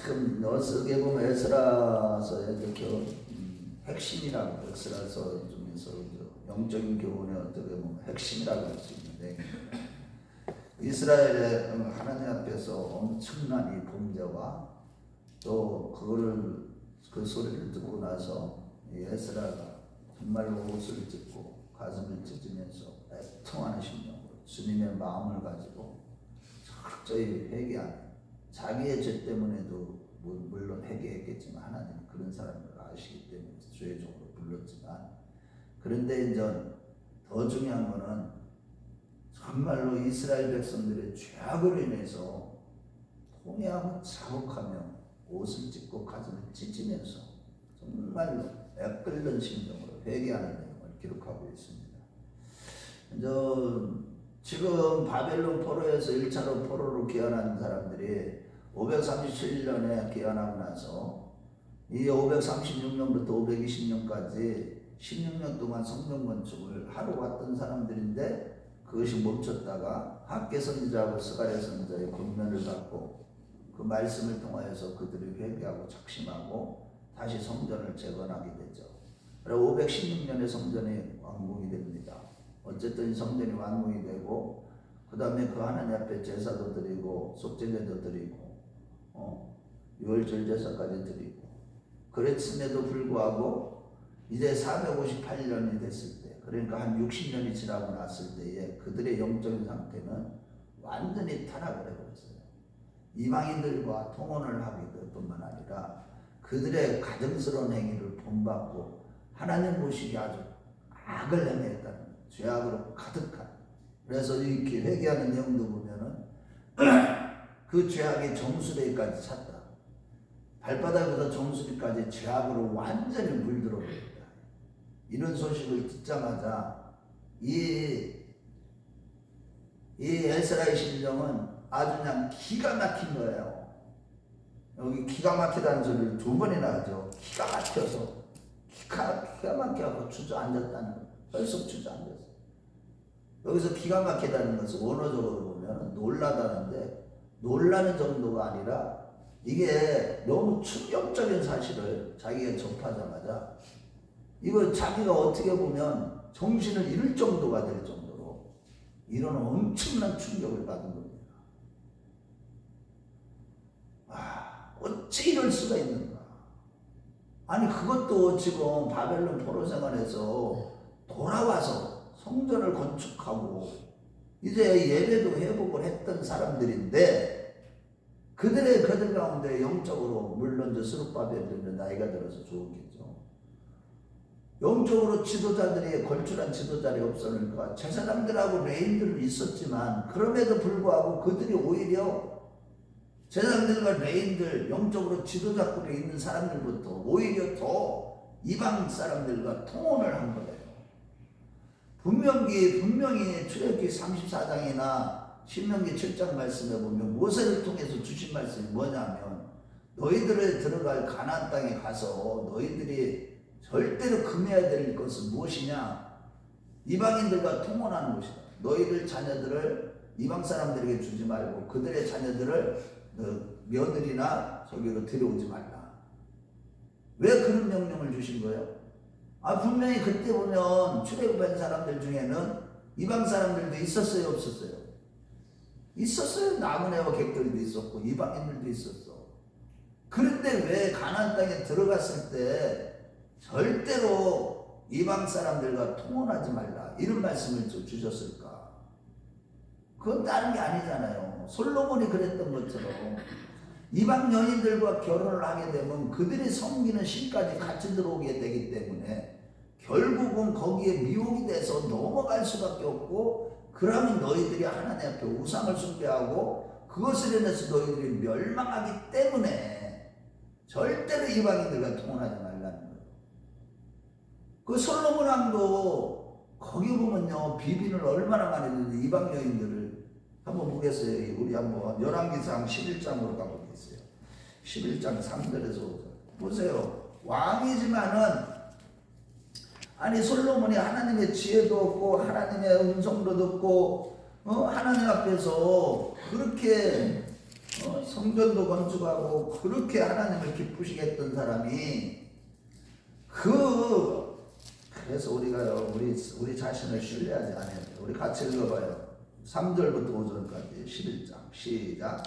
지금 어떻게 보면 에스라서의 핵심이라고 에스라서 중에서 영적인 교훈의 어떻게 보면 핵심이라고 할 수 있는데 이스라엘의 하나님 앞에서 엄청난 이 범죄와 또 그거를 그 소리를 듣고 나서 에스라가 정말로 옷을 찢고 가슴을 찢으면서 애통하는 심령으로 주님의 마음을 가지고 철저히 회개하는 자기의 죄 때문에도 물론 회개했겠지만 하나님은 그런 사람을 아시기 때문에 죄종으로 불렀지만 그런데 이제 더 중요한 거는 정말로 이스라엘 백성들의 죄악으로 인해서 통회하고 자복하며 옷을 찢고 가슴을 찢으면서 정말로 애끓는 심정으로 회개하는 내용을 기록하고 있습니다. 지금 바벨론 포로에서 1차로 포로로 귀환한 사람들이 537년에 귀환하고 나서 이 536년부터 520년까지 16년 동안 성전 건축을 하러 왔던 사람들인데 그것이 멈췄다가 학개 선지자하고 스가랴 선지자의 권면을 받고 그 말씀을 통하여서 그들이 회개하고 작심하고 다시 성전을 재건하게 되죠. 그리고 516년에 성전이 완공이 됩니다. 어쨌든 성전이 완공이 되고 그 다음에 그 하나님 앞에 제사도 드리고 속죄제도 드리고 유월절 제사까지 드리고 그랬음에도 불구하고 이제 458년이 됐을 때 그러니까 한 60년이 지나고 났을 때에 그들의 영적인 상태는 완전히 타락을 해버렸어요. 이방인들과 통혼을 하게 될 뿐만 아니라 그들의 가증스러운 행위를 본받고 하나님 모시기 아주 악을 행했다는 죄악으로 가득한 그래서 이렇게 회개하는 내용도 보면은 그 죄악의 정수리까지 찼다. 발바닥부터 정수리까지 죄악으로 완전히 물들어 버렸다. 이런 소식을 듣자마자 이 에스라의 심정은 아주 그냥 기가 막힌 거예요. 여기 기가 막히다는 소리를 두 번이나 하죠. 기가 막혀서 기가 막혀서 주저앉았다는 거예요. 헐썩 주저앉았어요. 여기서 기가 막히다는 것은 원어적으로 보면 놀라다는데 놀라는 정도가 아니라 이게 너무 충격적인 사실을 자기가 접하자마자 이거 자기가 어떻게 보면 정신을 잃을 정도가 될 정도로 이런 엄청난 충격을 받은 겁니다. 어찌 이럴 수가 있는가. 아니 그것도 지금 바벨론 포로 생활에서 돌아와서 성전을 건축하고 이제 예배도 회복을 했던 사람들인데 그들 가운데 영적으로 물론 스룹바벨은 나이가 들어서 좋겠죠. 영적으로 지도자들이 걸출한 지도자들이 없었을까. 제 사람들하고 레인들은 있었지만 그럼에도 불구하고 그들이 오히려 제 사람들과 레인들 영적으로 지도자급에 있는 사람들부터 오히려 더 이방 사람들과 통혼을 한 거예요. 분명히 출애굽기 34장이나 신명기 7장 말씀에 보면 모세를 통해서 주신 말씀이 뭐냐면 너희들이 들어갈 가나안 땅에 가서 너희들이 절대로 금해야 될 것은 무엇이냐? 이방인들과 통혼하는 것이다. 너희들 자녀들을 이방 사람들에게 주지 말고 그들의 자녀들을 며느리나 저기로 데려오지 말라. 왜 그런 명령을 주신 거예요? 분명히 그때 보면 출애굽한 사람들 중에는 이방 사람들도 있었어요, 없었어요? 있었어요. 나무네와 객들도 있었고 이방인들도 있었어. 그런데 왜 가나안 땅에 들어갔을 때 절대로 이방 사람들과 통혼하지 말라 이런 말씀을 주셨을까? 그건 다른 게 아니잖아요. 솔로몬이 그랬던 것처럼 이방 여인들과 결혼을 하게 되면 그들이 섬기는 신까지 같이 들어오게 되기 때문에 결국은 거기에 미혹이 돼서 넘어갈 수밖에 없고 그러면 너희들이 하나님 앞에 우상을 숭배하고 그것을 인해서 너희들이 멸망하기 때문에 절대로 이방인들과 통혼하지 말라는 거예요. 그 솔로몬 왕도 거기 보면요 비빈을 얼마나 많이 했는데 이방 여인들을 한번 보겠어요. 우리 한번 열왕기상 11장으로 가보겠어요. 11장 3절에서 보세요. 왕이지만은 아니 솔로몬이 하나님의 지혜도 없고 하나님의 음성도 듣고 하나님 앞에서 그렇게 성전도 건축하고 그렇게 하나님을 기쁘시게 했던 사람이 그래서 우리가요 우리 자신을 신뢰하지 않아야 돼요. 우리 같이 읽어봐요. 3절부터 5절까지 11장 시작.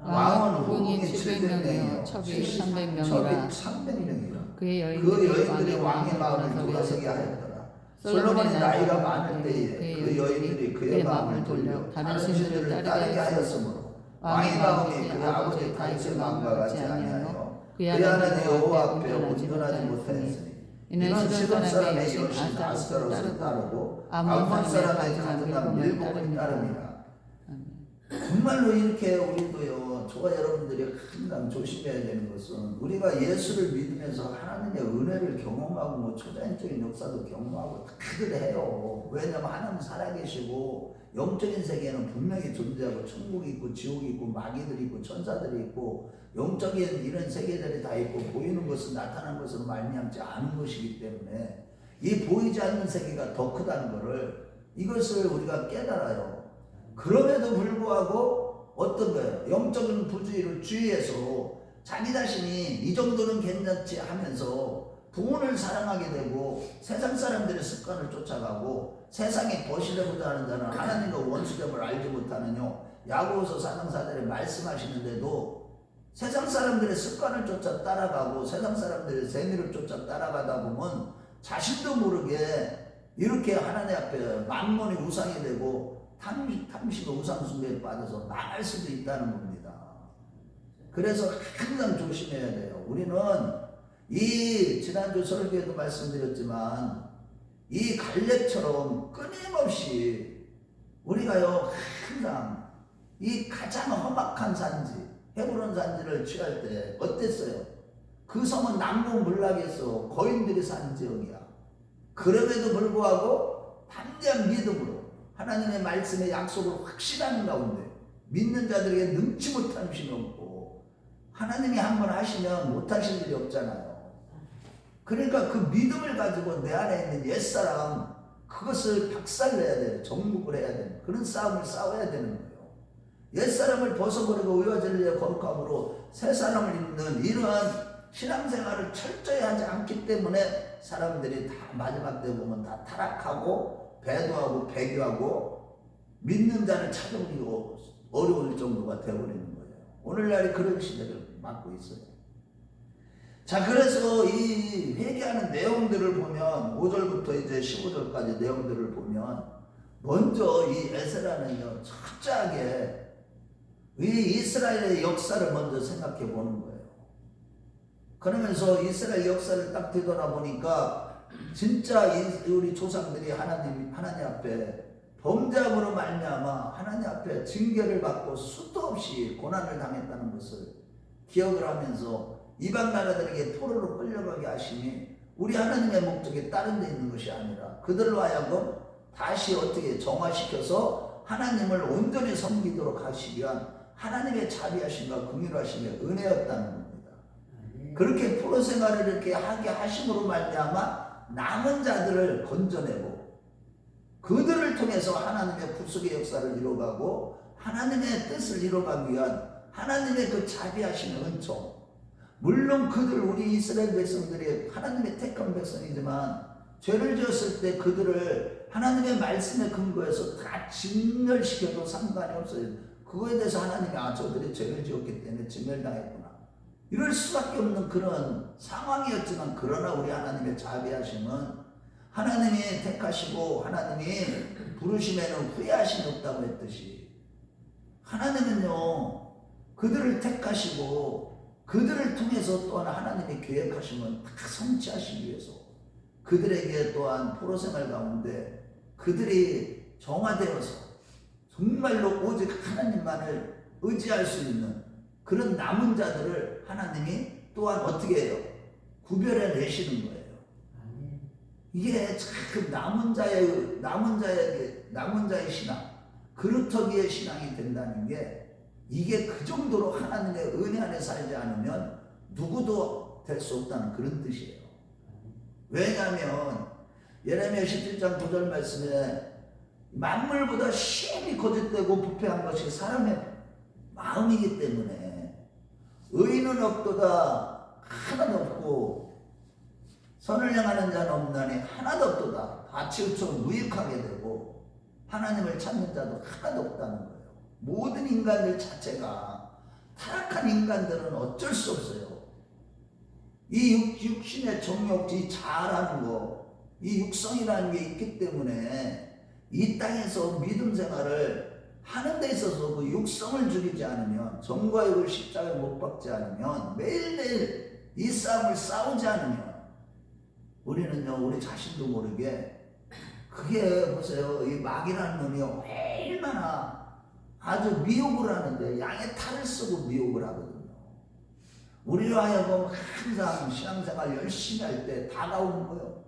왕은 후궁이 700명이요 첩이 300명이라. 300명이라. 그의 그 여인들이 왕의 마음을 돌아서게 하였더라. 솔로몬이 나이가 많을 때에 그 여인들이 그의 마음을 돌려 다른 신들을 따르게 하였으므로 왕의 마음이 그의 아버지 다윗의 마음과 같지 아니하여 그의 하나님 여호와 앞에 온전하지 못하였으니 이는 시돈 사람의 여신 아스타롯을 따르고 아몬 사람의 가증한 밀복을 따릅니다. 정말로 이렇게 우리도요, 저와 여러분들이 항상 조심해야 되는 것은 우리가 예수를 믿으면서 하나님의 은혜를 경험하고 뭐 초자연적인 역사도 경험하고 다들 해요. 왜냐하면 하나님 살아계시고 영적인 세계에는 분명히 존재하고 천국이 있고 지옥이 있고 마귀들이 있고 천사들이 있고 영적인 이런 세계들이 다 있고 보이는 것은 나타난 것으로 말미암지 않은 것이기 때문에 이 보이지 않는 세계가 더 크다는 것을 이것을 우리가 깨달아요. 그럼에도 불구하고 어떤 거예요? 영적인 부주의를 주의해서 자기 자신이 이 정도는 괜찮지 하면서 부모를 사랑하게 되고 세상 사람들의 습관을 쫓아가고 세상에 거시되고자 하는 자는 하나님과 원수됨을 알지 못하느뇨. 야고보서 4장 4절에 말씀하시는데도 세상 사람들의 습관을 쫓아 따라가고 세상 사람들의 재미를 쫓아 따라가다 보면 자신도 모르게 이렇게 하나님 앞에 만몬이 우상이 되고 탐심의 우상숭배에 빠져서 나갈 수도 있다는 겁니다. 그래서 항상 조심해야 돼요. 우리는 이 지난주 설교에도 말씀드렸지만 이 갈렙처럼 끊임없이 우리가요 항상 이 가장 험악한 산지 헤브론 산지를 취할 때 어땠어요? 그 성은 남북문락에서 거인들이 사는 지역이야. 그럼에도 불구하고 담대한 믿음으로 하나님의 말씀의 약속을 확신하는 가운데 믿는 자들에게 능치 못한 힘이 없고 하나님이 한번 하시면 못하실 일이 없잖아요. 그러니까 그 믿음을 가지고 내 안에 있는 옛사람 그것을 박살내야 돼요. 정복을 해야 되는 그런 싸움을 싸워야 되는 거예요. 옛사람을 벗어버리고 의와 진리의 거룩함으로 새사람을 입는 이러한 신앙생활을 철저히 하지 않기 때문에 사람들이 다 마지막 때 보면 다 타락하고 배도하고 배교하고 믿는 자를 찾아보기 어려울 정도가 되어버리는 거예요. 오늘날이 그런 시대를 맞고 있어요. 자, 그래서 이 회개하는 내용들을 보면 5절부터 이제 15절까지 내용들을 보면 먼저 이 에스라는요 철저하게 이 이스라엘의 역사를 먼저 생각해 보는 거예요. 그러면서 이스라엘 역사를 딱 되돌아보니까 진짜 우리 조상들이 하나님 앞에 범죄함으로 말미암아 하나님 앞에 징계를 받고 수도 없이 고난을 당했다는 것을 기억을 하면서 이방 나라들에게 포로로 끌려가게 하시니 우리 하나님의 목적이 다른 데 있는 것이 아니라 그들로 하여금 다시 어떻게 정화시켜서 하나님을 온전히 섬기도록 하시기 위한 하나님의 자비하심과 긍휼하심의 은혜였다는 겁니다. 그렇게 포로 생활을 이렇게 하게 하심으로 말미암아 남은 자들을 건져내고 그들을 통해서 하나님의 구속의 역사를 이뤄가고 하나님의 뜻을 이뤄가기 위한 하나님의 그 자비하심의 은총. 물론 그들 우리 이스라엘 백성들이 하나님의 택한 백성이지만 죄를 지었을 때 그들을 하나님의 말씀에 근거해서 다 진멸시켜도 상관이 없어요. 그거에 대해서 하나님이 저들이 죄를 지었기 때문에 진멸당했구나 이럴 수밖에 없는 그런 상황이었지만 그러나 우리 하나님의 자비하심은 하나님이 택하시고 하나님이 부르심에는 후회하심이 없다고 했듯이 하나님은요 그들을 택하시고 그들을 통해서 또한 하나님의 계획하심은 다 성취하시기 위해서 그들에게 또한 포로생활 가운데 그들이 정화되어서 정말로 오직 하나님만을 의지할 수 있는 그런 남은 자들을 하나님이 또한 어떻게 해요? 구별해 내시는 거예요. 이게 참 남은 자의 신앙, 그루터기의 신앙이 된다는 게 이게 그 정도로 하나님의 은혜 안에 살지 않으면 누구도 될 수 없다는 그런 뜻이에요. 왜냐하면 예레미야 17장 9절 말씀에 만물보다 심히 거짓되고 부패한 것이 사람의 마음이기 때문에 의인은 없도다 하나도 없고 선을 행하는 자는 없나니 하나도 없도다. 다 치우쳐 무익하게 되고 하나님을 찾는 자도 하나도 없다는 거예요. 모든 인간들 자체가 타락한 인간들은 어쩔 수 없어요. 이 육신의 정욕, 이 자아라는 거, 이 육성이라는 게 있기 때문에 이 땅에서 믿음 생활을 하는 데 있어서 그 육성을 죽이지 않으면, 정과 육을 십자가에 못 박지 않으면, 매일매일 이 싸움을 싸우지 않으면 우리는요, 우리 자신도 모르게 그게 보세요. 이 마귀라는 놈이 얼마나 아주 미혹을 하는데 양의 탈을 쓰고 미혹을 하거든요. 우리로 하여금 항상 신앙생활 열심히 할 때 다가오는 거예요.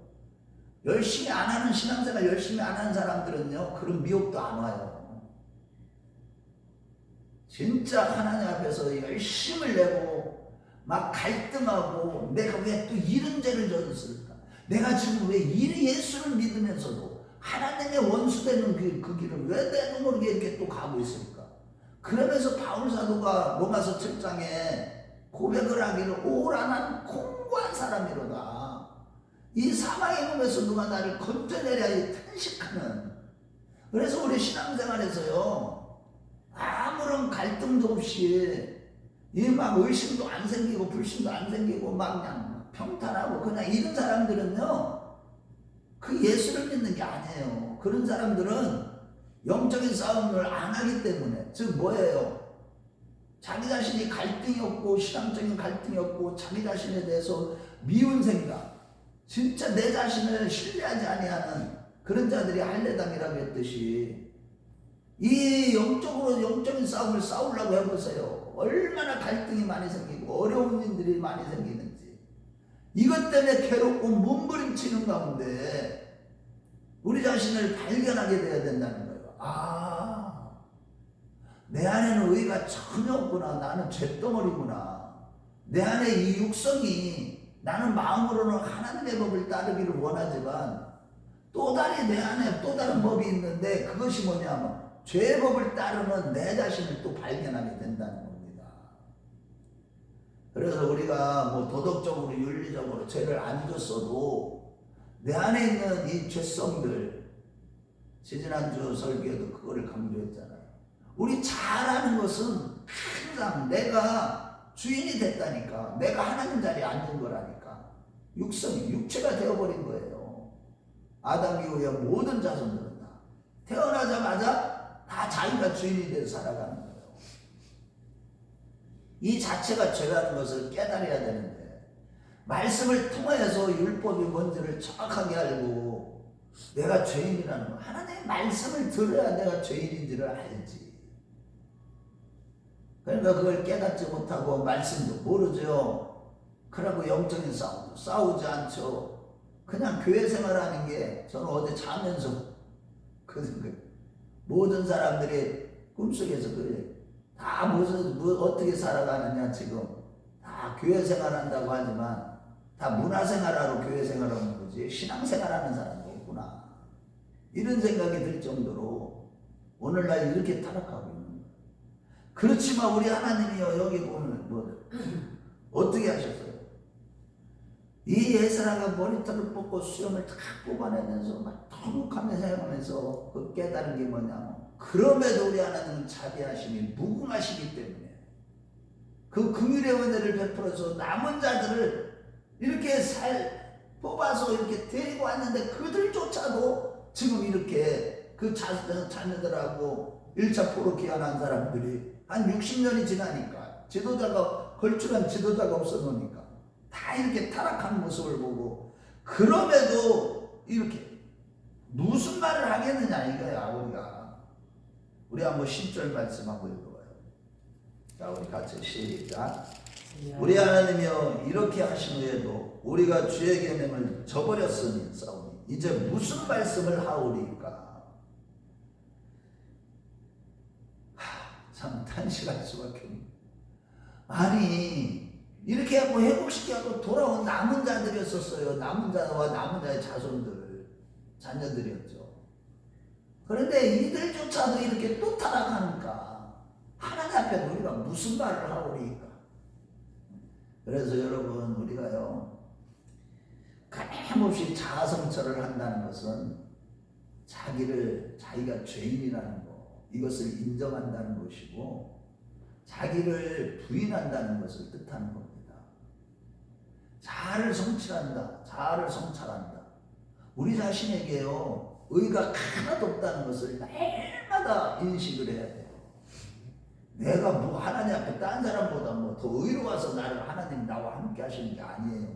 열심히 안 하는 신앙생활 열심히 안 하는 사람들은요, 그런 미혹도 안 와요. 진짜 하나님 앞에서 열심을 내고 막 갈등하고 내가 왜 또 이런 죄를 졌을까? 내가 지금 왜 예수를 믿으면서도 하나님의 원수되는 그 길을 왜 내도 모르게 이렇게 또 가고 있을까? 그러면서 바울 사도가 로마서 7장에 고백을 하기를 오라 나는 공고한 사람이로다. 이 사망의 몸에서 누가 나를 건져내랴 이 탄식하는. 그래서 우리 신앙생활에서요, 아무런 갈등도 없이 이 막 의심도 안 생기고 불신도 안 생기고 막 그냥 평탄하고 그냥 이런 사람들은요, 그 예수를 믿는 게 아니에요. 그런 사람들은 영적인 싸움을 안 하기 때문에, 즉 뭐예요? 자기 자신이 갈등이 없고 신앙적인 갈등이 없고 자기 자신에 대해서 미운 생각, 진짜 내 자신을 신뢰하지 아니하는 그런 자들이 할례당이라고 했듯이 이 영적인 싸움을 싸우려고 해보세요. 얼마나 갈등이 많이 생기고 어려운 일들이 많이 생기는지. 이것 때문에 괴롭고 몸부림치는 가운데 우리 자신을 발견하게 돼야 된다는 거예요. 아, 내 안에는 의가 전혀 없구나. 나는 잿덩어리구나. 내 안에 이 육성이, 나는 마음으로는 하나님의 법을 따르기를 원하지만 또 다른 내 안에 또 다른 법이 있는데, 그것이 뭐냐면 죄의 법을 따르는 내 자신을 또 발견하게 된다는 겁니다. 그래서 우리가 뭐 도덕적으로 윤리적으로 죄를 안 졌어도 내 안에 있는 이 죄성들, 지지난주 설교에도 그거를 강조했잖아요. 우리 잘하는 것은 항상 내가 주인이 됐다니까, 내가 하나님 자리에 앉은 거라니까. 육성이 육체가 되어버린 거예요. 아담 이후에 모든 자손들은 다 태어나자마자 다 자기가 주인이 돼서 살아가는 거예요. 이 자체가 죄라는 것을 깨달아야 되는데, 말씀을 통해서 율법이 뭔지를 정확하게 알고 내가 죄인이라는 거, 하나님의 말씀을 들어야 내가 죄인인지를 알지. 그러니까 그걸 깨닫지 못하고 말씀도 모르죠. 그러고 영적인 싸움도 싸우지 않죠. 그냥 교회 생활하는 게, 저는 어제 자면서 그 생각, 모든 사람들이 꿈속에서 그래. 다 어떻게 살아가느냐, 지금. 다 교회 생활한다고 하지만 다 문화생활하러 교회 생활하는 거지 신앙생활하는 사람이 없구나. 이런 생각이 들 정도로 오늘날 이렇게 타락하고 있는 거예요. 그렇지만 우리 하나님이요, 여기 보면 어떻게 하셨어요? 이 예스라가 머리털을 뽑고 수염을 다 뽑아내면서 막 통곡하며 생각하면서 그 깨달은 게 뭐냐면, 그럼에도 우리 하나님은 자비하심이 무궁하시기 때문에 그 긍휼의 은혜를 베풀어서 남은 자들을 이렇게 뽑아서 이렇게 데리고 왔는데, 그들조차도 지금 이렇게 그 자녀들하고 1차 포로 귀환한 사람들이 한 60년이 지나니까 걸출한 지도자가 없어놓으니까 다 이렇게 타락한 모습을 보고, 그럼에도 이렇게 무슨 말을 하겠느냐 이거야. 우리 한번 10절 말씀 한번 읽어봐요. 자, 우리 같이 시작. 우리 하나님이여, 이렇게 하신 후에도 우리가 주의 계명을 저버렸으니 싸우니 이제 무슨 말씀을 하오리까? 참 탄식할 수밖에 없네. 아니, 이렇게 하고 회복시켜서 돌아온 남은 자들이었었어요. 남은 자와 남은 자의 자녀들이었죠. 그런데 이들조차도 이렇게 또 타락하니까 하나님 앞에 우리가 무슨 말을 하오리까? 그래서 여러분 우리가요 가감없이 자아성찰을 한다는 것은 자기가 죄인이라는 거 이것을 인정한다는 것이고 자기를 부인한다는 것을 뜻하는 겁니다. 자아를 성찰한다. 자아를 성찰한다. 우리 자신에게요 의가 하나도 없다는 것을 날마다 인식을 해야 돼요. 내가 뭐 하나님 앞에 딴 사람보다 뭐 더 의로워서 나를 하나님 나와 함께 하시는 게 아니에요.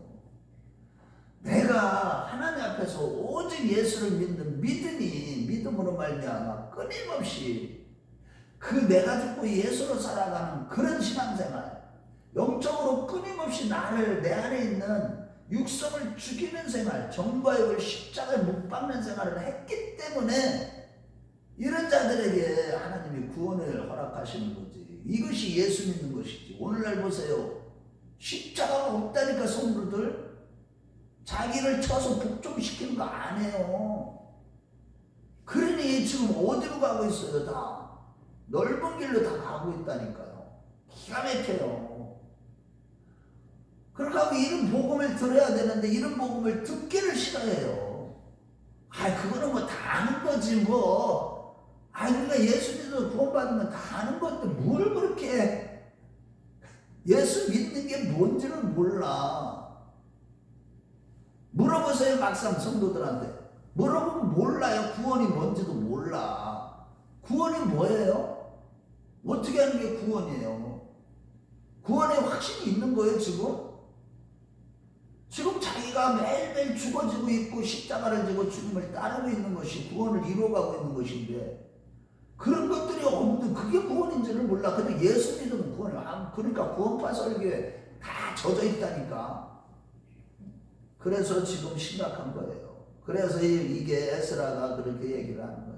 내가 하나님 앞에서 오직 예수를 믿는 믿음으로 말미암아 끊임없이 그 내가 죽고 예수로 살아가는 그런 신앙생활, 영적으로 끊임없이 나를 내 안에 있는 육성을 죽이는 생활, 정과 육을 십자가에 못 박는 생활을 했기 때문에 이런 자들에게 하나님이 구원을 허락하시는 거지. 이것이 예수 믿는 것이지. 오늘날 보세요. 십자가가 없다니까 성도들 자기를 쳐서 복종시키는 거 안 해요. 그러니 지금 어디로 가고 있어요? 다 넓은 길로 다 가고 있다니까요. 기가 막혀요. 그러니까 이런 복음을 들어야 되는데 이런 복음을 듣기를 싫어해요. 그거는 뭐 다 아는 거지 뭐. 우리가 예수 믿어서 구원받으면 다 아는 건데 뭘 그렇게 예수 믿는 게 뭔지를 몰라. 물어보세요. 막상 성도들한테 물어보면 몰라요. 구원이 뭔지도 몰라. 구원이 뭐예요? 어떻게 하는 게 구원이에요? 구원에 확신이 있는 거예요 지금? 지금 자기가 매일매일 죽어지고 있고 십자가를 지고 주님을 따르고 있는 것이 구원을 이루어가고 있는 것인데 그런 것들이 없는 그게 구원인지를 몰라. 그냥 예수 믿으면 구원을 그러니까 구원파 설교에 다 젖어 있다니까. 그래서 지금 심각한 거예요. 그래서 이게 에스라가 그렇게 얘기를 하는 거예요.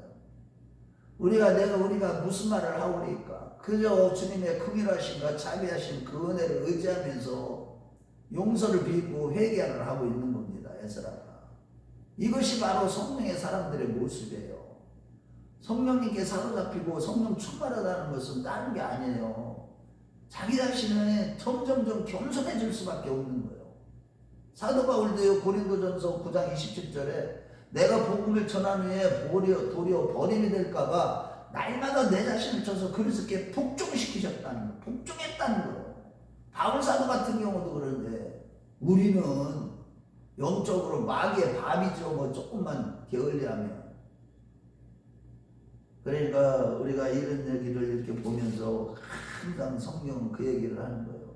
우리가 무슨 말을 하오리까? 그저 주님의 긍휼하심과 자비하심 그 은혜를 의지하면서 용서를 빌고 회개를 하고 있는 겁니다. 에스라가. 이것이 바로 성령의 사람들의 모습이에요. 성령님께 사로잡히고 성령 충만하다는 것은 다른 게 아니에요. 자기 자신은 점점점 겸손해질 수밖에 없는 거예요. 사도 바울도요 고린도전서 9장 27절에 내가 복음을 전한 후에 도리어 버림이 될까봐 날마다 내 자신을 쳐서 그리스도께 복종시키셨다는 거예요. 복종했다는 거예요. 바울 사도 같은 경우도 그런데 우리는 영적으로 마귀의 밥이죠. 뭐 조금만 게을리하면. 그러니까 우리가 이런 얘기를 이렇게 보면서 항상 성경은 그 얘기를 하는 거예요.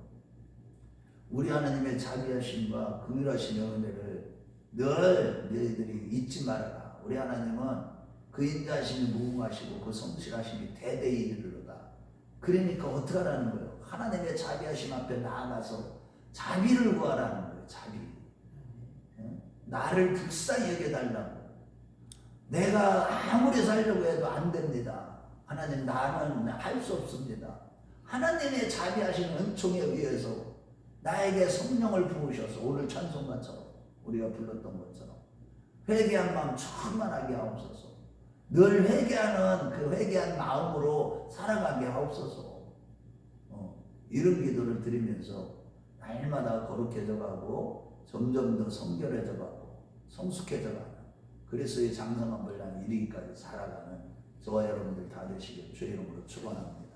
우리 하나님의 자비하심과 긍휼하심의 은혜를 늘 너희들이 잊지 말아라. 우리 하나님은 그 인자하심이 무궁하시고 그 성실하심이 대대히 이르로다. 그러니까 어떻게 하라는 거예요? 하나님의 자비하심 앞에 나아가서 자비를 구하라는 거예요. 자비. 나를 불쌍히 여겨달라고. 내가 아무리 살려고 해도 안 됩니다. 하나님 나는 할 수 없습니다. 하나님의 자비하신 은총에 의해서 나에게 성령을 부으셔서 오늘 찬송가처럼 우리가 불렀던 것처럼 회개한 마음 충만하게 하옵소서. 늘 회개하는 그 회개한 마음으로 살아가게 하옵소서. 이런 기도를 드리면서 날마다 거룩해져 가고 점점 더 성결해져 가고 성숙해져 가는 그리스도의 장성한 분량 이르기까지 살아가는 저와 여러분들 다 되시길 주의 이름으로 축원합니다.